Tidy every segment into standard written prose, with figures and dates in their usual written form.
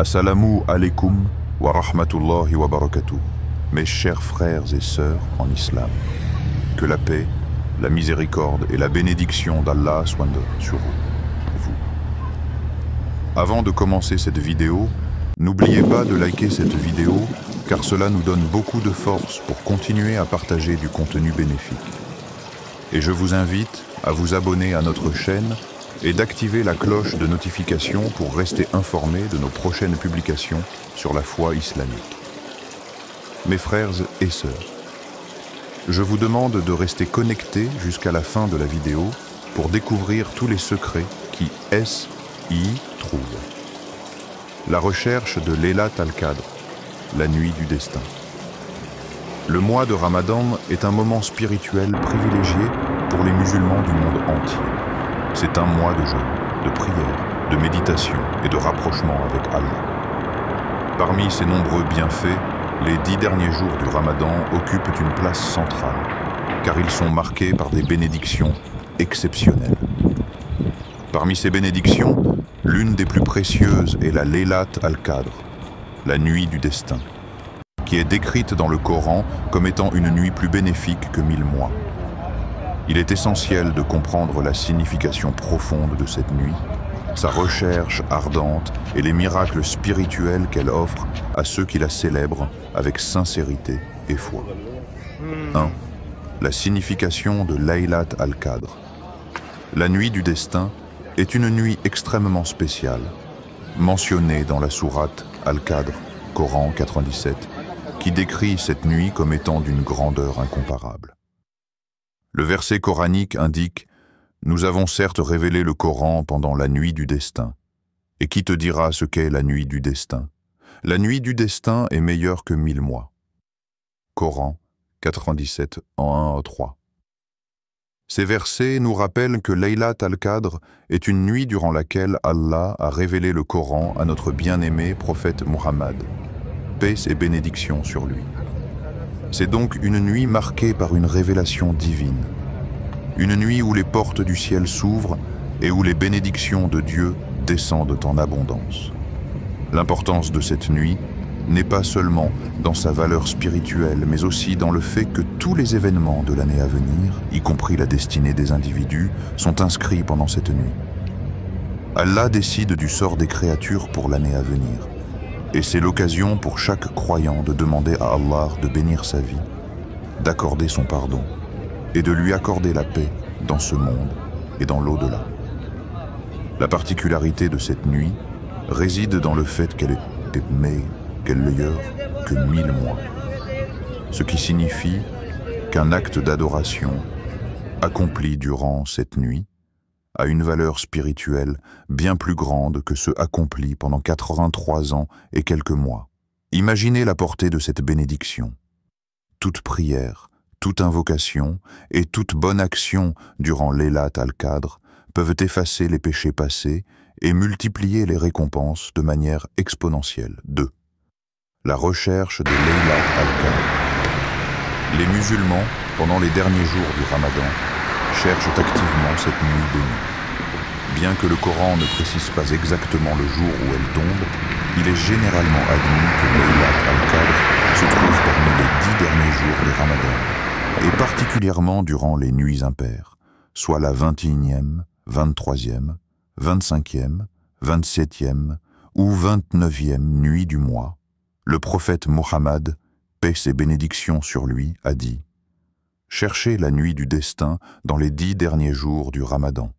Assalamu alaikum wa rahmatullahi wa barakatuh, mes chers frères et sœurs en islam. Que la paix, la miséricorde et la bénédiction d'Allah soient sur vous. Avant de commencer cette vidéo, n'oubliez pas de liker cette vidéo car cela nous donne beaucoup de force pour continuer à partager du contenu bénéfique. Et je vous invite à vous abonner à notre chaîne et d'activer la cloche de notification pour rester informé de nos prochaines publications sur la foi islamique. Mes frères et sœurs, je vous demande de rester connectés jusqu'à la fin de la vidéo pour découvrir tous les secrets qui y trouvent. La recherche de Laylat al-Qadr, la nuit du destin. Le mois de Ramadan est un moment spirituel privilégié pour les musulmans du monde entier. C'est un mois de jeûne, de prière, de méditation et de rapprochement avec Allah. Parmi ces nombreux bienfaits, les 10 derniers jours du Ramadan occupent une place centrale, car ils sont marqués par des bénédictions exceptionnelles. Parmi ces bénédictions, l'une des plus précieuses est la Laylat al-Qadr, la nuit du destin, qui est décrite dans le Coran comme étant une nuit plus bénéfique que 1000 mois. Il est essentiel de comprendre la signification profonde de cette nuit, sa recherche ardente et les miracles spirituels qu'elle offre à ceux qui la célèbrent avec sincérité et foi. 1. La signification de Laylat al-Qadr. La nuit du destin est une nuit extrêmement spéciale, mentionnée dans la sourate Al-Qadr, Coran 97, qui décrit cette nuit comme étant d'une grandeur incomparable. Le verset coranique indique « Nous avons certes révélé le Coran pendant la nuit du destin. Et qui te dira ce qu'est la nuit du destin? La nuit du destin est meilleure que 1000 mois. » Coran 97, en 1 à 3. Ces versets nous rappellent que Laylat al-Qadr est une nuit durant laquelle Allah a révélé le Coran à notre bien-aimé prophète Muhammad. Paix et bénédiction sur lui. C'est donc une nuit marquée par une révélation divine. Une nuit où les portes du ciel s'ouvrent et où les bénédictions de Dieu descendent en abondance. L'importance de cette nuit n'est pas seulement dans sa valeur spirituelle, mais aussi dans le fait que tous les événements de l'année à venir, y compris la destinée des individus, sont inscrits pendant cette nuit. Allah décide du sort des créatures pour l'année à venir. Et c'est l'occasion pour chaque croyant de demander à Allah de bénir sa vie, d'accorder son pardon et de lui accorder la paix dans ce monde et dans l'au-delà. La particularité de cette nuit réside dans le fait qu'elle est meilleure que 1000 mois, ce qui signifie qu'un acte d'adoration accompli durant cette nuit a une valeur spirituelle bien plus grande que ceux accomplis pendant 83 ans et quelques mois. Imaginez la portée de cette bénédiction. Toute prière, toute invocation et toute bonne action durant Laylat al-Qadr peuvent effacer les péchés passés et multiplier les récompenses de manière exponentielle. 2. La recherche de Laylat al-Qadr. Les musulmans, pendant les derniers jours du Ramadan, cherchent activement cette nuit bénie. Bien que le Coran ne précise pas exactement le jour où elle tombe, il est généralement admis que Laylat al-Qadr se trouve parmi les 10 derniers jours du Ramadan, et particulièrement durant les nuits impaires, soit la 21e, 23e, 25e, 27e ou 29e nuit du mois. Le prophète Mohammed, paix et bénédictions sur lui, a dit « Cherchez la nuit du destin dans les 10 derniers jours du Ramadan,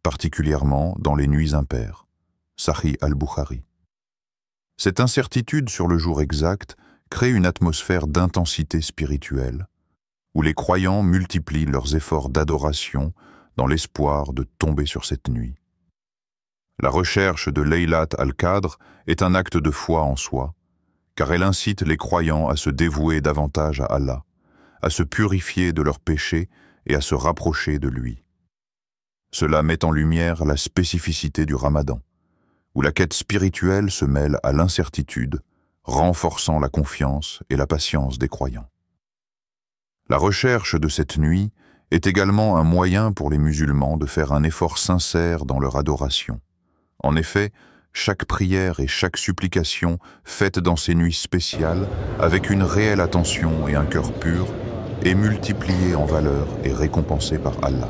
particulièrement dans les nuits impaires. » Sahih al-Bukhari. Cette incertitude sur le jour exact crée une atmosphère d'intensité spirituelle, où les croyants multiplient leurs efforts d'adoration dans l'espoir de tomber sur cette nuit. La recherche de Laylat al-Qadr est un acte de foi en soi, car elle incite les croyants à se dévouer davantage à Allah, à se purifier de leurs péchés et à se rapprocher de lui. Cela met en lumière la spécificité du Ramadan, où la quête spirituelle se mêle à l'incertitude, renforçant la confiance et la patience des croyants. La recherche de cette nuit est également un moyen pour les musulmans de faire un effort sincère dans leur adoration. En effet, chaque prière et chaque supplication faite dans ces nuits spéciales, avec une réelle attention et un cœur pur, est multipliée en valeur et récompensée par Allah.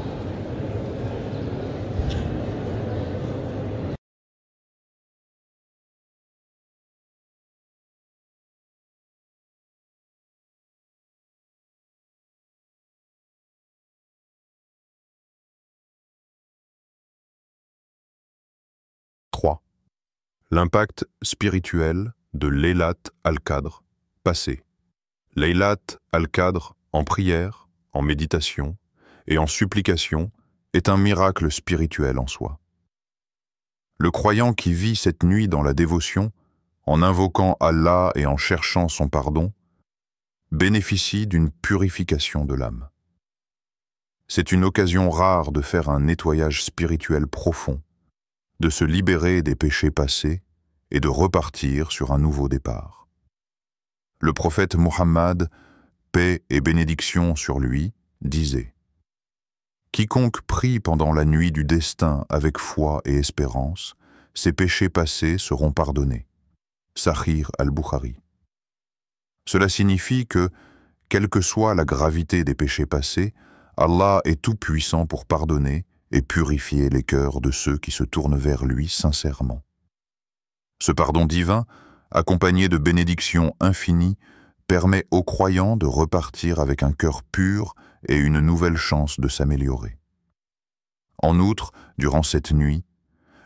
L'impact spirituel de Laylat al-Qadr, passé. Laylat al-Qadr, en prière, en méditation et en supplication, est un miracle spirituel en soi. Le croyant qui vit cette nuit dans la dévotion, en invoquant Allah et en cherchant son pardon, bénéficie d'une purification de l'âme. C'est une occasion rare de faire un nettoyage spirituel profond, de se libérer des péchés passés et de repartir sur un nouveau départ. Le prophète Muhammad, paix et bénédiction sur lui, disait « Quiconque prie pendant la nuit du destin avec foi et espérance, ses péchés passés seront pardonnés. » Sahih al-Bukhari. Cela signifie que, quelle que soit la gravité des péchés passés, Allah est tout-puissant pour pardonner et purifier les cœurs de ceux qui se tournent vers lui sincèrement. Ce pardon divin, accompagné de bénédictions infinies, permet aux croyants de repartir avec un cœur pur et une nouvelle chance de s'améliorer. En outre, durant cette nuit,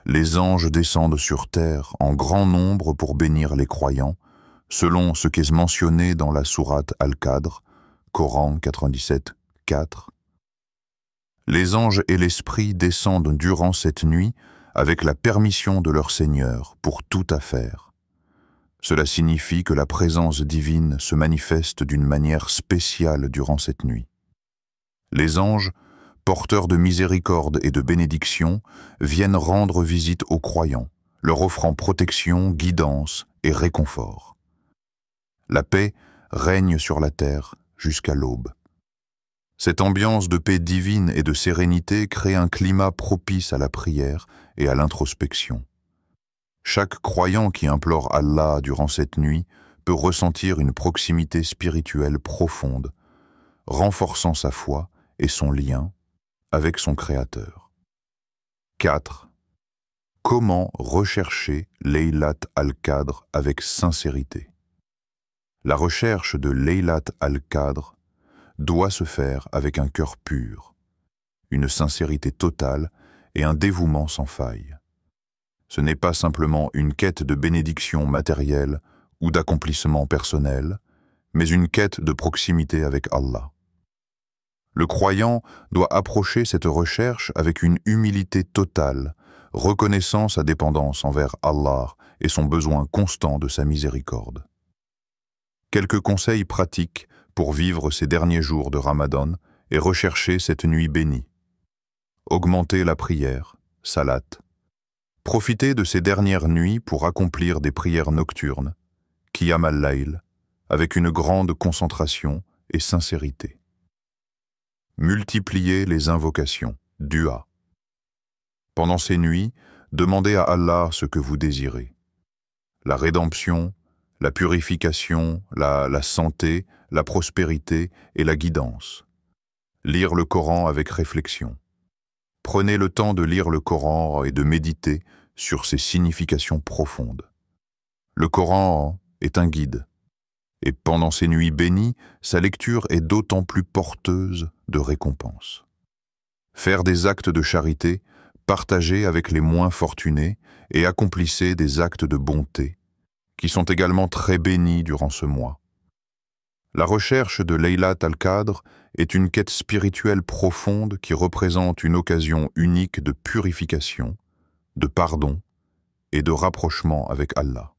les anges descendent sur terre en grand nombre pour bénir les croyants, selon ce qui est mentionné dans la sourate Al-Qadr, Coran 97, 4. Les anges et l'Esprit descendent durant cette nuit avec la permission de leur Seigneur pour toute affaire. Cela signifie que la présence divine se manifeste d'une manière spéciale durant cette nuit. Les anges, porteurs de miséricorde et de bénédiction, viennent rendre visite aux croyants, leur offrant protection, guidance et réconfort. La paix règne sur la terre jusqu'à l'aube. Cette ambiance de paix divine et de sérénité crée un climat propice à la prière et à l'introspection. Chaque croyant qui implore Allah durant cette nuit peut ressentir une proximité spirituelle profonde, renforçant sa foi et son lien avec son Créateur. 4. Comment rechercher Laylat al-Qadr avec sincérité? La recherche de Laylat al-Qadr doit se faire avec un cœur pur, une sincérité totale et un dévouement sans faille. Ce n'est pas simplement une quête de bénédiction matérielle ou d'accomplissement personnel, mais une quête de proximité avec Allah. Le croyant doit approcher cette recherche avec une humilité totale, reconnaissant sa dépendance envers Allah et son besoin constant de sa miséricorde. Quelques conseils pratiques pour vivre ces derniers jours de Ramadan et rechercher cette nuit bénie. Augmenter la prière, salat. Profiter de ces dernières nuits pour accomplir des prières nocturnes, qiyam al-layl, avec une grande concentration et sincérité. Multiplier les invocations, dua. Pendant ces nuits, demandez à Allah ce que vous désirez. La rédemption, la purification, la santé, la prospérité et la guidance. Lire le Coran avec réflexion. Prenez le temps de lire le Coran et de méditer sur ses significations profondes. Le Coran est un guide, et pendant ces nuits bénies, sa lecture est d'autant plus porteuse de récompenses. Faire des actes de charité, partagez avec les moins fortunés et accomplissez des actes de bonté, qui sont également très bénis durant ce mois. La recherche de Laylat al-Qadr est une quête spirituelle profonde qui représente une occasion unique de purification, de pardon et de rapprochement avec Allah.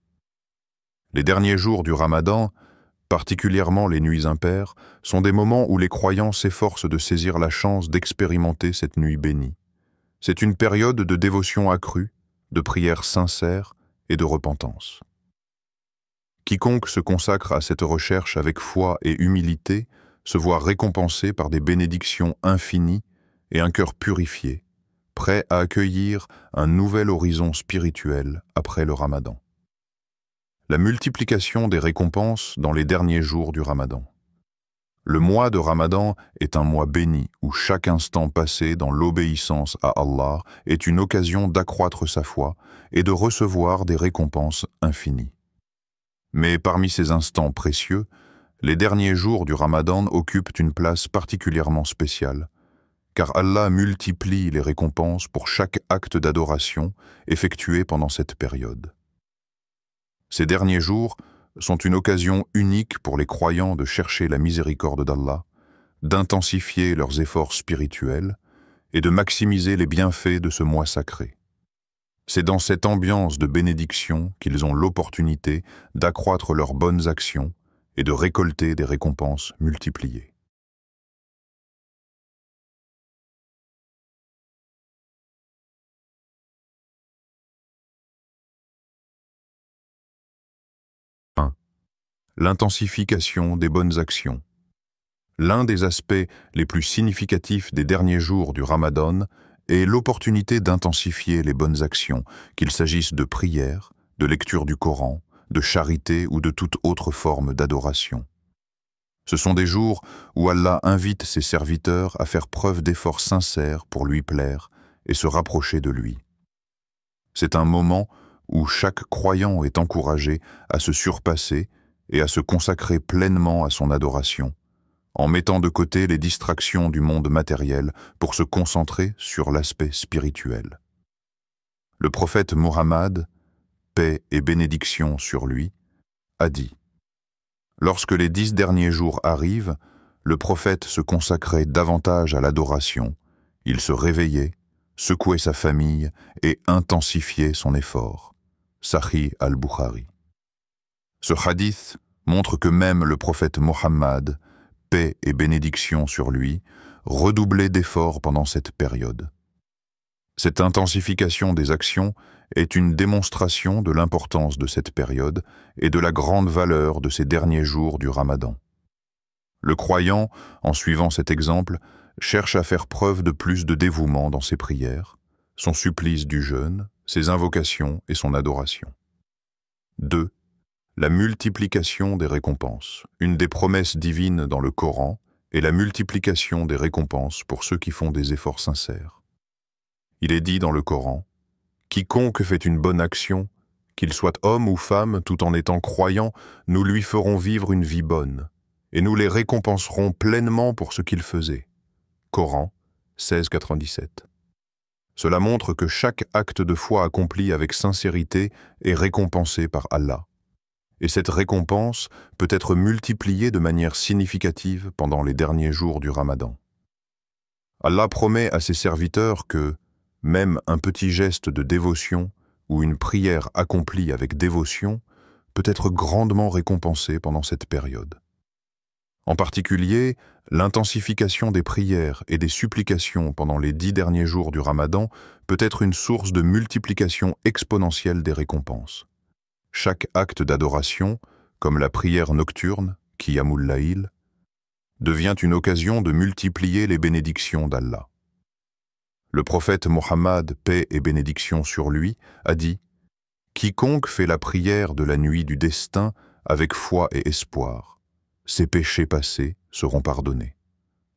Les derniers jours du Ramadan, particulièrement les nuits impaires, sont des moments où les croyants s'efforcent de saisir la chance d'expérimenter cette nuit bénie. C'est une période de dévotion accrue, de prière sincère et de repentance. Quiconque se consacre à cette recherche avec foi et humilité se voit récompensé par des bénédictions infinies et un cœur purifié, prêt à accueillir un nouvel horizon spirituel après le Ramadan. La multiplication des récompenses dans les derniers jours du Ramadan. Le mois de Ramadan est un mois béni où chaque instant passé dans l'obéissance à Allah est une occasion d'accroître sa foi et de recevoir des récompenses infinies. Mais parmi ces instants précieux, les derniers jours du Ramadan occupent une place particulièrement spéciale, car Allah multiplie les récompenses pour chaque acte d'adoration effectué pendant cette période. Ces derniers jours sont une occasion unique pour les croyants de chercher la miséricorde d'Allah, d'intensifier leurs efforts spirituels et de maximiser les bienfaits de ce mois sacré. C'est dans cette ambiance de bénédiction qu'ils ont l'opportunité d'accroître leurs bonnes actions et de récolter des récompenses multipliées. L'intensification des bonnes actions. L'un des aspects les plus significatifs des derniers jours du Ramadan est l'opportunité d'intensifier les bonnes actions, qu'il s'agisse de prière, de lecture du Coran, de charité ou de toute autre forme d'adoration. Ce sont des jours où Allah invite ses serviteurs à faire preuve d'efforts sincères pour lui plaire et se rapprocher de lui. C'est un moment où chaque croyant est encouragé à se surpasser et à se consacrer pleinement à son adoration, en mettant de côté les distractions du monde matériel pour se concentrer sur l'aspect spirituel. Le prophète Muhammad, paix et bénédiction sur lui, a dit « Lorsque les 10 derniers jours arrivent, le prophète se consacrait davantage à l'adoration, il se réveillait, secouait sa famille et intensifiait son effort. » Sahih al-Bukhari. Ce hadith montre que même le prophète Mohammed, paix et bénédiction sur lui, redoublait d'efforts pendant cette période. Cette intensification des actions est une démonstration de l'importance de cette période et de la grande valeur de ces derniers jours du Ramadan. Le croyant, en suivant cet exemple, cherche à faire preuve de plus de dévouement dans ses prières, son supplice du jeûne, ses invocations et son adoration. 2. La multiplication des récompenses. Une des promesses divines dans le Coran est la multiplication des récompenses pour ceux qui font des efforts sincères. Il est dit dans le Coran « Quiconque fait une bonne action, qu'il soit homme ou femme, tout en étant croyant, nous lui ferons vivre une vie bonne, et nous les récompenserons pleinement pour ce qu'il faisait. » Coran 16,97. Cela montre que chaque acte de foi accompli avec sincérité est récompensé par Allah. Et cette récompense peut être multipliée de manière significative pendant les derniers jours du Ramadan. Allah promet à ses serviteurs que, même un petit geste de dévotion ou une prière accomplie avec dévotion peut être grandement récompensé pendant cette période. En particulier, l'intensification des prières et des supplications pendant les 10 derniers jours du Ramadan peut être une source de multiplication exponentielle des récompenses. Chaque acte d'adoration, comme la prière nocturne, Qiyamul Layl, devient une occasion de multiplier les bénédictions d'Allah. Le prophète Mohammed, paix et bénédiction sur lui, a dit « Quiconque fait la prière de la nuit du destin avec foi et espoir, ses péchés passés seront pardonnés. »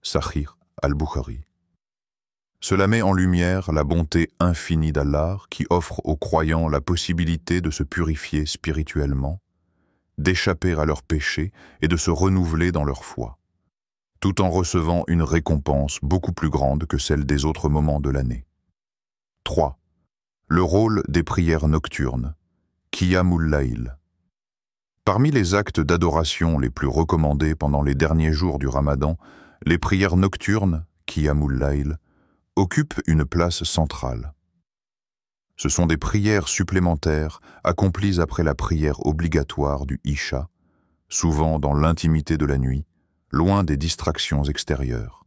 Sahih al-Bukhari. Cela met en lumière la bonté infinie d'Allah qui offre aux croyants la possibilité de se purifier spirituellement, d'échapper à leurs péchés et de se renouveler dans leur foi, tout en recevant une récompense beaucoup plus grande que celle des autres moments de l'année. 3. Le rôle des prières nocturnes, Qiyamul Layl. Parmi les actes d'adoration les plus recommandés pendant les derniers jours du Ramadan, les prières nocturnes, Qiyamul Layl, occupent une place centrale. Ce sont des prières supplémentaires accomplies après la prière obligatoire du Isha, souvent dans l'intimité de la nuit, loin des distractions extérieures.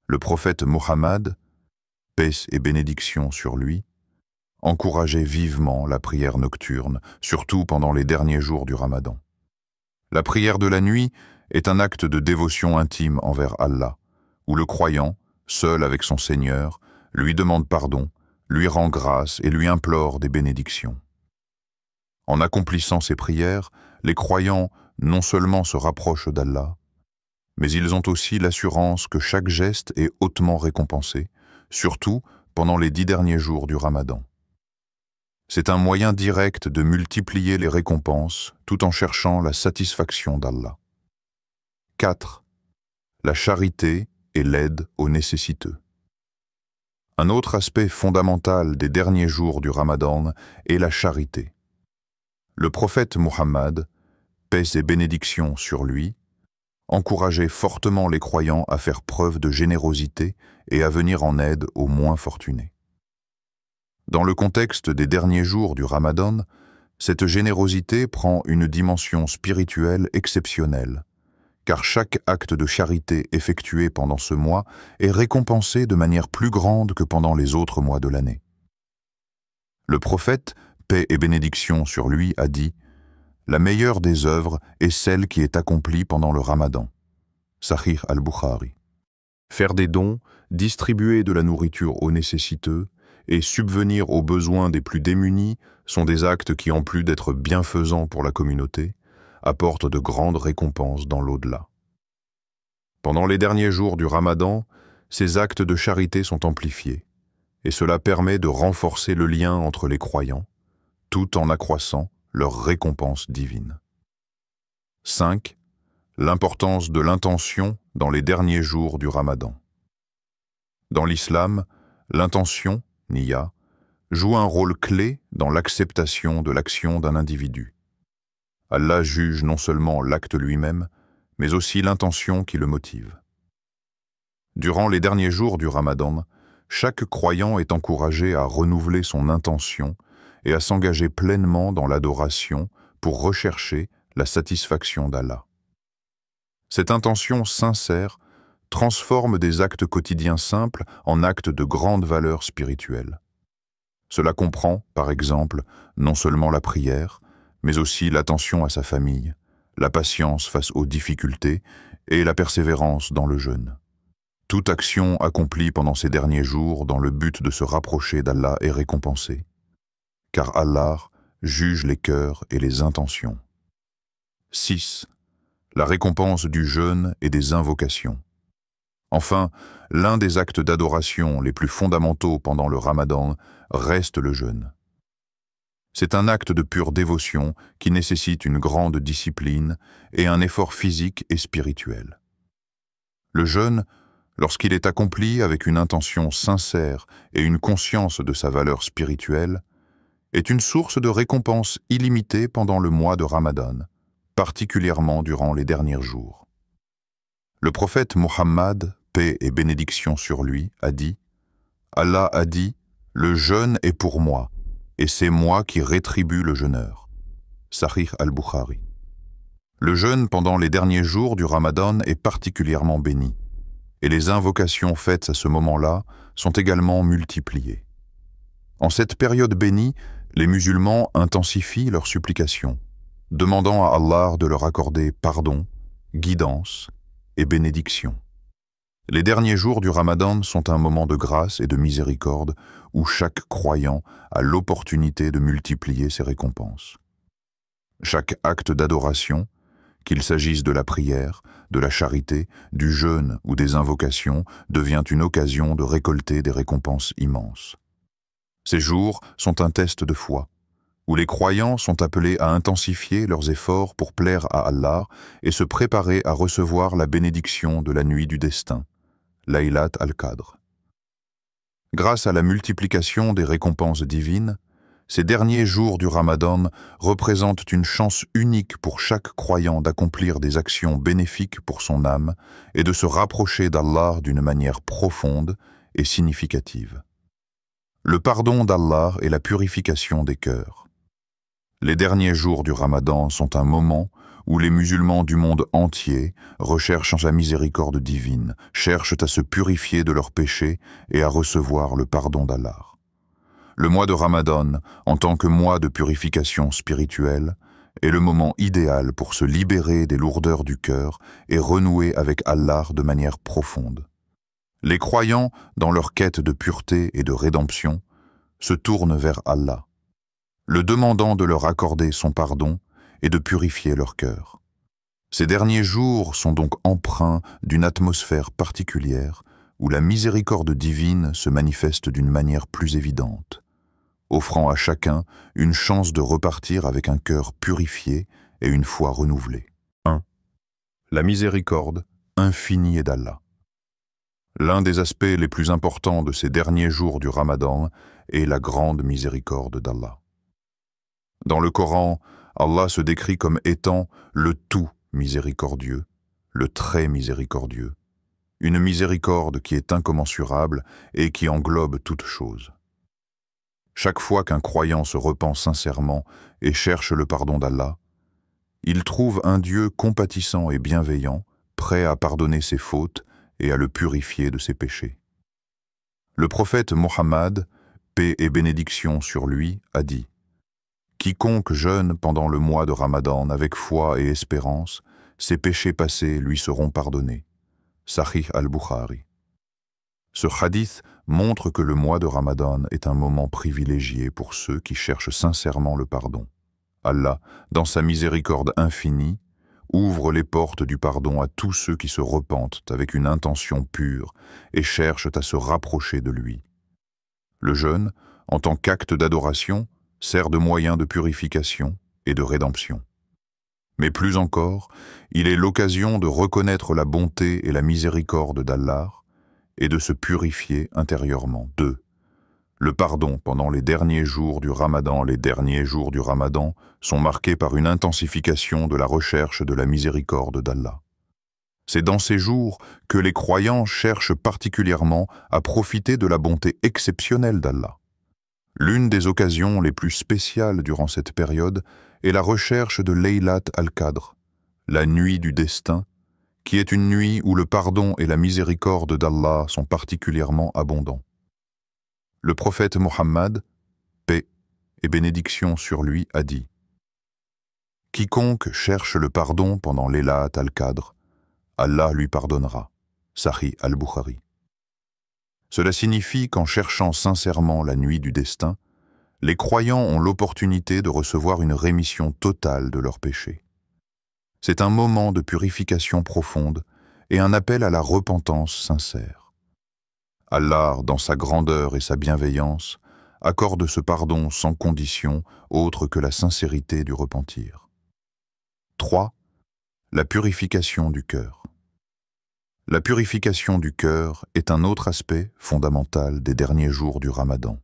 Le prophète Mohammed, paix et bénédiction sur lui, encourageait vivement la prière nocturne, surtout pendant les derniers jours du Ramadan. La prière de la nuit est un acte de dévotion intime envers Allah, où le croyant, seul avec son Seigneur, lui demande pardon, lui rend grâce et lui implore des bénédictions. En accomplissant ces prières, les croyants non seulement se rapprochent d'Allah, mais ils ont aussi l'assurance que chaque geste est hautement récompensé, surtout pendant les 10 derniers jours du Ramadan. C'est un moyen direct de multiplier les récompenses tout en cherchant la satisfaction d'Allah. 4. La charité et l'aide aux nécessiteux. Un autre aspect fondamental des derniers jours du Ramadan est la charité. Le prophète Muhammad, paix et bénédictions sur lui, encourageait fortement les croyants à faire preuve de générosité et à venir en aide aux moins fortunés. Dans le contexte des derniers jours du Ramadan, cette générosité prend une dimension spirituelle exceptionnelle, car chaque acte de charité effectué pendant ce mois est récompensé de manière plus grande que pendant les autres mois de l'année. Le prophète, paix et bénédiction sur lui, a dit « La meilleure des œuvres est celle qui est accomplie pendant le Ramadan. » Sahih al-Bukhari. Faire des dons, distribuer de la nourriture aux nécessiteux et subvenir aux besoins des plus démunis sont des actes qui, en plus d'être bienfaisants pour la communauté, apportent de grandes récompenses dans l'au-delà. Pendant les derniers jours du Ramadan, ces actes de charité sont amplifiés, et cela permet de renforcer le lien entre les croyants, tout en accroissant leur récompense divine. 5. L'importance de l'intention dans les derniers jours du Ramadan. Dans l'islam, l'intention, niya, joue un rôle clé dans l'acceptation de l'action d'un individu. Allah juge non seulement l'acte lui-même, mais aussi l'intention qui le motive. Durant les derniers jours du Ramadan, chaque croyant est encouragé à renouveler son intention et à s'engager pleinement dans l'adoration pour rechercher la satisfaction d'Allah. Cette intention sincère transforme des actes quotidiens simples en actes de grande valeur spirituelle. Cela comprend, par exemple, non seulement la prière, mais aussi l'attention à sa famille, la patience face aux difficultés et la persévérance dans le jeûne. Toute action accomplie pendant ces derniers jours dans le but de se rapprocher d'Allah est récompensée, car Allah juge les cœurs et les intentions. 6. La récompense du jeûne et des invocations. Enfin, l'un des actes d'adoration les plus fondamentaux pendant le Ramadan reste le jeûne. C'est un acte de pure dévotion qui nécessite une grande discipline et un effort physique et spirituel. Le jeûne, lorsqu'il est accompli avec une intention sincère et une conscience de sa valeur spirituelle, est une source de récompense illimitée pendant le mois de Ramadan, particulièrement durant les derniers jours. Le prophète Muhammad, paix et bénédiction sur lui, a dit « Allah a dit, le jeûne est pour moi, et c'est moi qui rétribue le jeûneur. » Sahih al-Bukhari. Le jeûne pendant les derniers jours du Ramadan est particulièrement béni, et les invocations faites à ce moment-là sont également multipliées. En cette période bénie, les musulmans intensifient leurs supplications, demandant à Allah de leur accorder pardon, guidance et bénédiction. Les derniers jours du Ramadan sont un moment de grâce et de miséricorde où chaque croyant a l'opportunité de multiplier ses récompenses. Chaque acte d'adoration, qu'il s'agisse de la prière, de la charité, du jeûne ou des invocations, devient une occasion de récolter des récompenses immenses. Ces jours sont un test de foi, où les croyants sont appelés à intensifier leurs efforts pour plaire à Allah et se préparer à recevoir la bénédiction de la nuit du destin, Laylat al-Qadr. Grâce à la multiplication des récompenses divines, ces derniers jours du Ramadan représentent une chance unique pour chaque croyant d'accomplir des actions bénéfiques pour son âme et de se rapprocher d'Allah d'une manière profonde et significative. Le pardon d'Allah et la purification des cœurs. Les derniers jours du Ramadan sont un moment où les musulmans du monde entier recherchent la miséricorde divine, cherchent à se purifier de leurs péchés et à recevoir le pardon d'Allah. Le mois de Ramadan, en tant que mois de purification spirituelle, est le moment idéal pour se libérer des lourdeurs du cœur et renouer avec Allah de manière profonde. Les croyants, dans leur quête de pureté et de rédemption, se tournent vers Allah, le demandant de leur accorder son pardon et de purifier leur cœur. Ces derniers jours sont donc empreints d'une atmosphère particulière où la miséricorde divine se manifeste d'une manière plus évidente, offrant à chacun une chance de repartir avec un cœur purifié et une foi renouvelée. 1. La miséricorde infinie d'Allah. L'un des aspects les plus importants de ces derniers jours du Ramadan est la grande miséricorde d'Allah. Dans le Coran, Allah se décrit comme étant le tout miséricordieux, le très miséricordieux, une miséricorde qui est incommensurable et qui englobe toute chose. Chaque fois qu'un croyant se repent sincèrement et cherche le pardon d'Allah, il trouve un Dieu compatissant et bienveillant, prêt à pardonner ses fautes et à le purifier de ses péchés. Le prophète Mohammed, paix et bénédiction sur lui, a dit « Quiconque jeûne pendant le mois de Ramadan avec foi et espérance, ses péchés passés lui seront pardonnés. » Sahih al-Bukhari. Ce hadith montre que le mois de Ramadan est un moment privilégié pour ceux qui cherchent sincèrement le pardon. Allah, dans sa miséricorde infinie, ouvre les portes du pardon à tous ceux qui se repentent avec une intention pure et cherchent à se rapprocher de lui. Le jeûne, en tant qu'acte d'adoration, sert de moyen de purification et de rédemption. Mais plus encore, il est l'occasion de reconnaître la bonté et la miséricorde d'Allah et de se purifier intérieurement. 2. Le pardon pendant les derniers jours du Ramadan. Les derniers jours du Ramadan sont marqués par une intensification de la recherche de la miséricorde d'Allah. C'est dans ces jours que les croyants cherchent particulièrement à profiter de la bonté exceptionnelle d'Allah. L'une des occasions les plus spéciales durant cette période est la recherche de Laylat al-Qadr, la nuit du destin, qui est une nuit où le pardon et la miséricorde d'Allah sont particulièrement abondants. Le prophète Mohammed, paix et bénédiction sur lui, a dit « Quiconque cherche le pardon pendant Laylat al-Qadr, Allah lui pardonnera. » Sahih al-Bukhari. Cela signifie qu'en cherchant sincèrement la nuit du destin, les croyants ont l'opportunité de recevoir une rémission totale de leurs péchés. C'est un moment de purification profonde et un appel à la repentance sincère. Allah, dans sa grandeur et sa bienveillance, accorde ce pardon sans condition autre que la sincérité du repentir. 3. La purification du cœur. La purification du cœur est un autre aspect fondamental des derniers jours du Ramadan.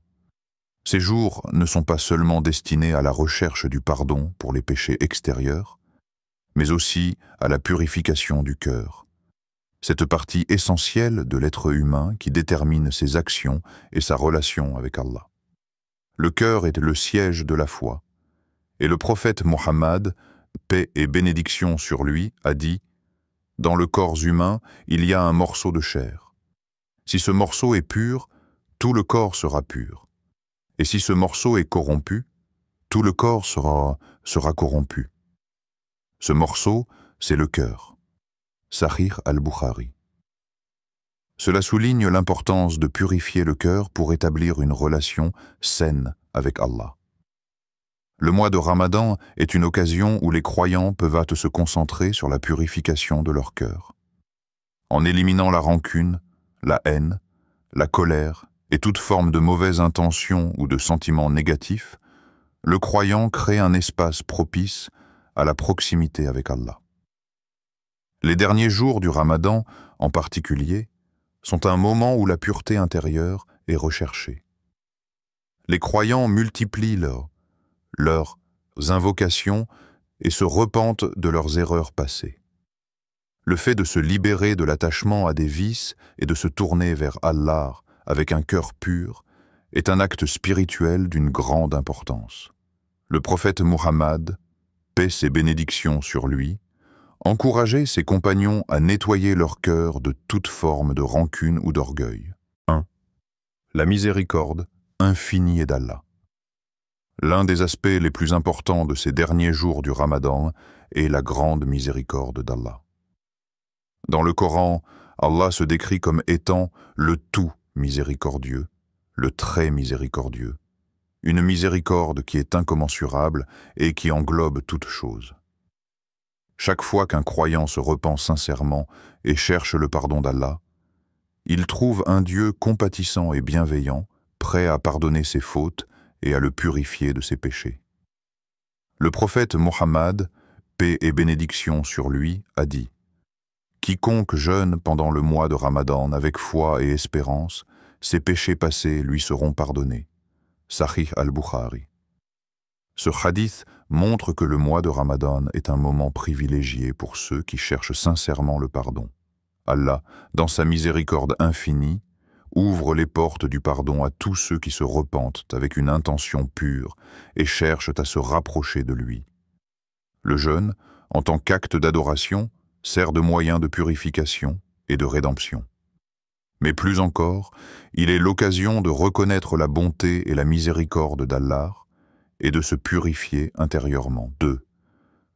Ces jours ne sont pas seulement destinés à la recherche du pardon pour les péchés extérieurs, mais aussi à la purification du cœur, cette partie essentielle de l'être humain qui détermine ses actions et sa relation avec Allah. Le cœur est le siège de la foi, et le prophète Mohammed, paix et bénédiction sur lui, a dit « Dans le corps humain, il y a un morceau de chair. Si ce morceau est pur, tout le corps sera pur. Et si ce morceau est corrompu, tout le corps sera corrompu. Ce morceau, c'est le cœur. » Sahih al-Bukhari. Cela souligne l'importance de purifier le cœur pour établir une relation saine avec Allah. Le mois de Ramadan est une occasion où les croyants peuvent se concentrer sur la purification de leur cœur. En éliminant la rancune, la haine, la colère et toute forme de mauvaise intention ou de sentiments négatifs, le croyant crée un espace propice à la proximité avec Allah. Les derniers jours du Ramadan, en particulier, sont un moment où la pureté intérieure est recherchée. Les croyants multiplient leurs invocations et se repentent de leurs erreurs passées. Le fait de se libérer de l'attachement à des vices et de se tourner vers Allah avec un cœur pur est un acte spirituel d'une grande importance. Le prophète Muhammad, paix et bénédiction sur lui, encourageait ses compagnons à nettoyer leur cœur de toute forme de rancune ou d'orgueil. 1. La miséricorde infinie d'Allah. L'un des aspects les plus importants de ces derniers jours du Ramadan est la grande miséricorde d'Allah. Dans le Coran, Allah se décrit comme étant le tout miséricordieux, le très miséricordieux, une miséricorde qui est incommensurable et qui englobe toute chose. Chaque fois qu'un croyant se repent sincèrement et cherche le pardon d'Allah, il trouve un Dieu compatissant et bienveillant, prêt à pardonner ses fautes et à le purifier de ses péchés. Le prophète Mohammed, paix et bénédiction sur lui, a dit « Quiconque jeûne pendant le mois de Ramadan avec foi et espérance, ses péchés passés lui seront pardonnés. » Sahih al-Bukhari. Ce hadith montre que le mois de Ramadan est un moment privilégié pour ceux qui cherchent sincèrement le pardon. Allah, dans sa miséricorde infinie, ouvre les portes du pardon à tous ceux qui se repentent avec une intention pure et cherchent à se rapprocher de lui. Le jeûne, en tant qu'acte d'adoration, sert de moyen de purification et de rédemption. Mais plus encore, il est l'occasion de reconnaître la bonté et la miséricorde d'Allah et de se purifier intérieurement. 2.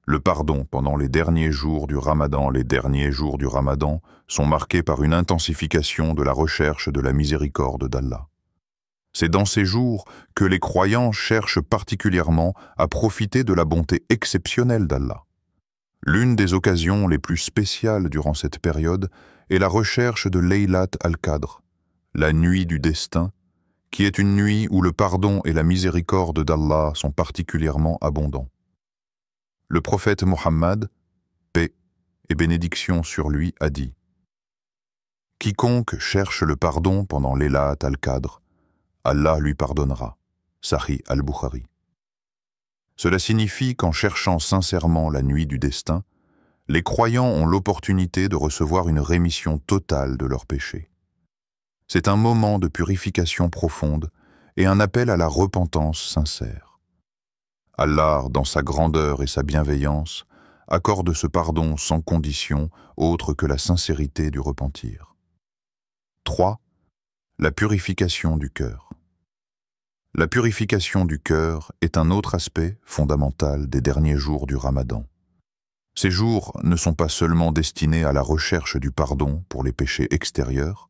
Le pardon pendant les derniers jours du Ramadan. Les derniers jours du Ramadan sont marqués par une intensification de la recherche de la miséricorde d'Allah. C'est dans ces jours que les croyants cherchent particulièrement à profiter de la bonté exceptionnelle d'Allah. L'une des occasions les plus spéciales durant cette période est la recherche de Laylat al-Qadr, la nuit du destin, qui est une nuit où le pardon et la miséricorde d'Allah sont particulièrement abondants. Le prophète Mohammed, paix et bénédiction sur lui, a dit « Quiconque cherche le pardon pendant Laylat al-Qadr, Allah lui pardonnera. » Sahih al-Bukhari. Cela signifie qu'en cherchant sincèrement la nuit du destin, les croyants ont l'opportunité de recevoir une rémission totale de leurs péchés. C'est un moment de purification profonde et un appel à la repentance sincère. Allah, dans sa grandeur et sa bienveillance, accorde ce pardon sans condition autre que la sincérité du repentir. 3. La purification du cœur. La purification du cœur est un autre aspect fondamental des derniers jours du Ramadan. Ces jours ne sont pas seulement destinés à la recherche du pardon pour les péchés extérieurs,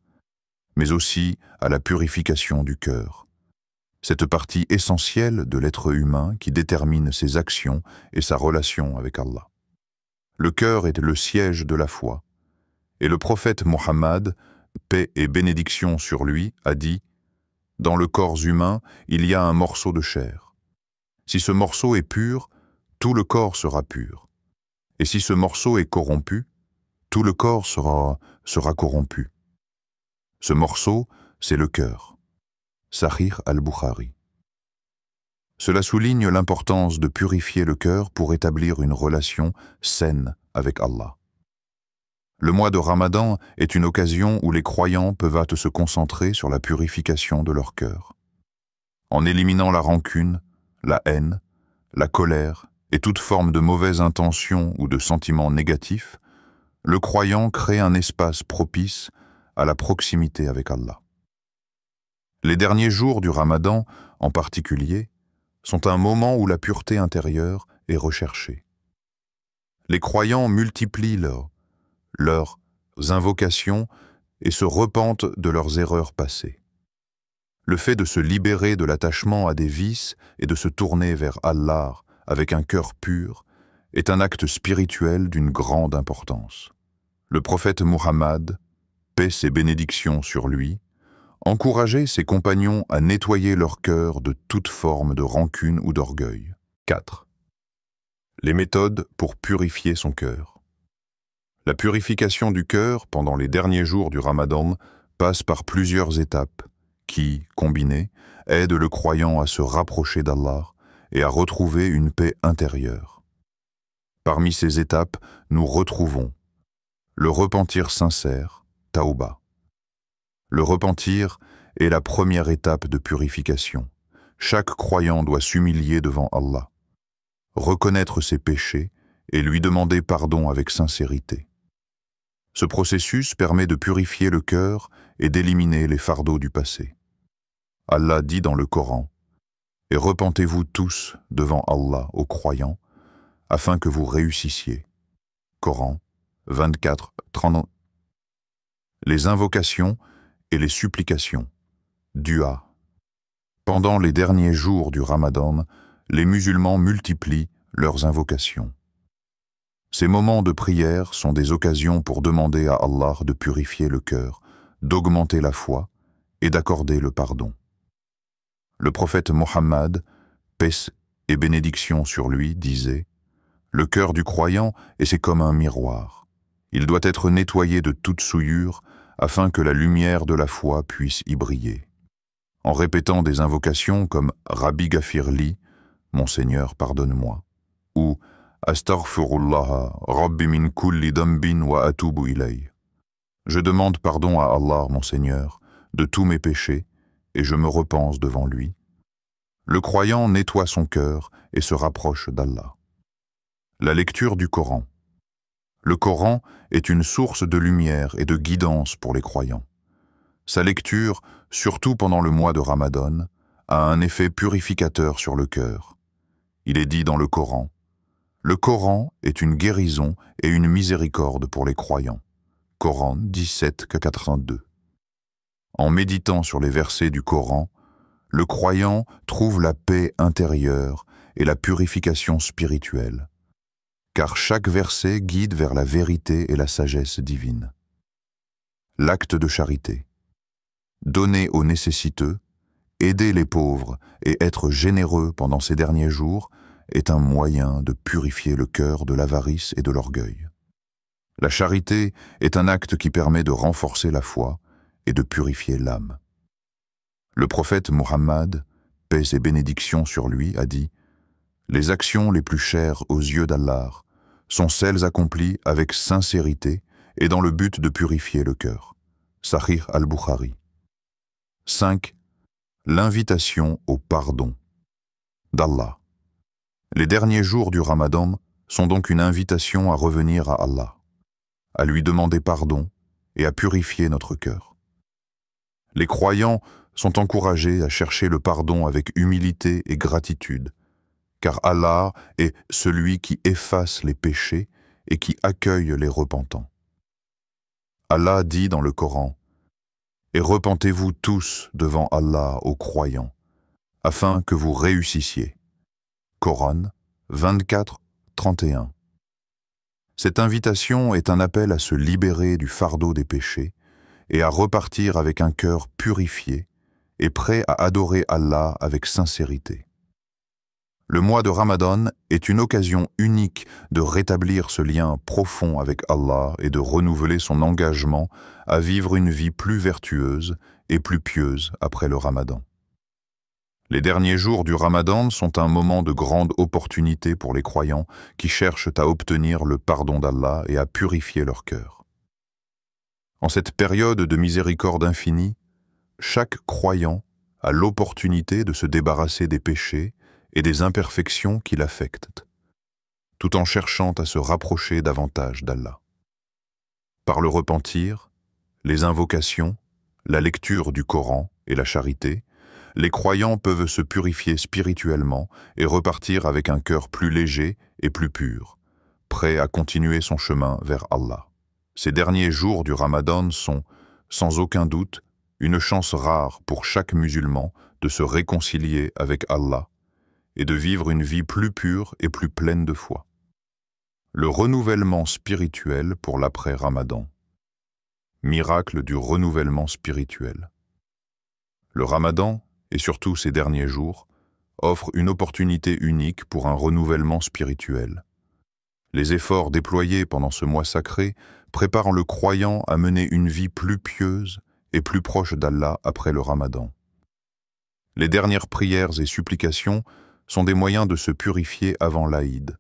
mais aussi à la purification du cœur, cette partie essentielle de l'être humain qui détermine ses actions et sa relation avec Allah. Le cœur est le siège de la foi, et le prophète Mohammed, paix et bénédiction sur lui, a dit « Dans le corps humain, il y a un morceau de chair. Si ce morceau est pur, tout le corps sera pur. Et si ce morceau est corrompu, tout le corps sera corrompu. Ce morceau, c'est le cœur. » Sahih al-Bukhari. Cela souligne l'importance de purifier le cœur pour établir une relation saine avec Allah. Le mois de Ramadan est une occasion où les croyants peuvent se concentrer sur la purification de leur cœur. En éliminant la rancune, la haine, la colère et toute forme de mauvaise intention ou de sentiments négatifs, le croyant crée un espace propice à la proximité avec Allah. Les derniers jours du Ramadan, en particulier, sont un moment où la pureté intérieure est recherchée. Les croyants multiplient leurs invocations et se repentent de leurs erreurs passées. Le fait de se libérer de l'attachement à des vices et de se tourner vers Allah avec un cœur pur est un acte spirituel d'une grande importance. Le prophète Muhammad, paix et bénédictions sur lui, encourageait ses compagnons à nettoyer leur cœur de toute forme de rancune ou d'orgueil. 4. Les méthodes pour purifier son cœur. La purification du cœur pendant les derniers jours du Ramadan passe par plusieurs étapes qui, combinées, aident le croyant à se rapprocher d'Allah et à retrouver une paix intérieure. Parmi ces étapes, nous retrouvons le repentir sincère, Tauba. Le repentir est la première étape de purification. Chaque croyant doit s'humilier devant Allah, reconnaître ses péchés et lui demander pardon avec sincérité. Ce processus permet de purifier le cœur et d'éliminer les fardeaux du passé. Allah dit dans le Coran « Et repentez-vous tous devant Allah aux croyants, afin que vous réussissiez. » Coran 24, 30. les invocations et les supplications, dua. Pendant les derniers jours du Ramadan, les musulmans multiplient leurs invocations. Ces moments de prière sont des occasions pour demander à Allah de purifier le cœur, d'augmenter la foi et d'accorder le pardon. Le prophète Mohammed, paix et bénédiction sur lui, disait « Le cœur du croyant, et c'est comme un miroir. Il doit être nettoyé de toute souillure afin que la lumière de la foi puisse y briller. » En répétant des invocations comme « Rabbi Gafirli » Mon Seigneur, pardonne-moi, ou « Astaghfirullah, Rabbi min kulli dambin wa atubu ilay » Je demande pardon à Allah, mon Seigneur, de tous mes péchés, et je me repense devant lui. Le croyant nettoie son cœur et se rapproche d'Allah. La lecture du Coran. Le Coran est une source de lumière et de guidance pour les croyants. Sa lecture, surtout pendant le mois de Ramadan, a un effet purificateur sur le cœur. Il est dit dans le Coran « Le Coran est une guérison et une miséricorde pour les croyants. » Coran 17,82. En méditant sur les versets du Coran, le croyant trouve la paix intérieure et la purification spirituelle, car chaque verset guide vers la vérité et la sagesse divine. L'acte de charité. Donner aux nécessiteux, aider les pauvres et être généreux pendant ces derniers jours est un moyen de purifier le cœur de l'avarice et de l'orgueil. La charité est un acte qui permet de renforcer la foi et de purifier l'âme. Le prophète Mohammed, paix et bénédiction sur lui, a dit « Les actions les plus chères aux yeux d'Allah sont celles accomplies avec sincérité et dans le but de purifier le cœur. » Sahih al-Bukhari. 5. L'invitation au pardon d'Allah. Les derniers jours du Ramadan sont donc une invitation à revenir à Allah, à lui demander pardon et à purifier notre cœur. Les croyants sont encouragés à chercher le pardon avec humilité et gratitude, car Allah est celui qui efface les péchés et qui accueille les repentants. Allah dit dans le Coran « Et repentez-vous tous devant Allah aux croyants, afin que vous réussissiez. » Coran 24, 31. Cette invitation est un appel à se libérer du fardeau des péchés et à repartir avec un cœur purifié et prêt à adorer Allah avec sincérité. Le mois de Ramadan est une occasion unique de rétablir ce lien profond avec Allah et de renouveler son engagement à vivre une vie plus vertueuse et plus pieuse après le Ramadan. Les derniers jours du Ramadan sont un moment de grande opportunité pour les croyants qui cherchent à obtenir le pardon d'Allah et à purifier leur cœur. En cette période de miséricorde infinie, chaque croyant a l'opportunité de se débarrasser des péchés et des imperfections qui l'affectent, tout en cherchant à se rapprocher davantage d'Allah. Par le repentir, les invocations, la lecture du Coran et la charité, les croyants peuvent se purifier spirituellement et repartir avec un cœur plus léger et plus pur, prêt à continuer son chemin vers Allah. Ces derniers jours du Ramadan sont, sans aucun doute, une chance rare pour chaque musulman de se réconcilier avec Allah et de vivre une vie plus pure et plus pleine de foi. Le renouvellement spirituel pour l'après-Ramadan. Miracle du renouvellement spirituel. Le Ramadan, et surtout ces derniers jours, offre une opportunité unique pour un renouvellement spirituel. Les efforts déployés pendant ce mois sacré préparent le croyant à mener une vie plus pieuse et plus proche d'Allah après le Ramadan. Les dernières prières et supplications sont des moyens de se purifier avant l'Aïd,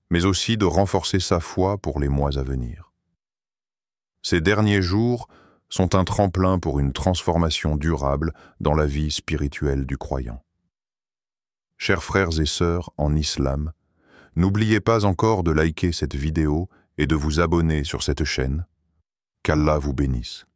mais aussi de renforcer sa foi pour les mois à venir. Ces derniers jours sont un tremplin pour une transformation durable dans la vie spirituelle du croyant. Chers frères et sœurs en islam, n'oubliez pas encore de liker cette vidéo et de vous abonner sur cette chaîne. Qu'Allah vous bénisse.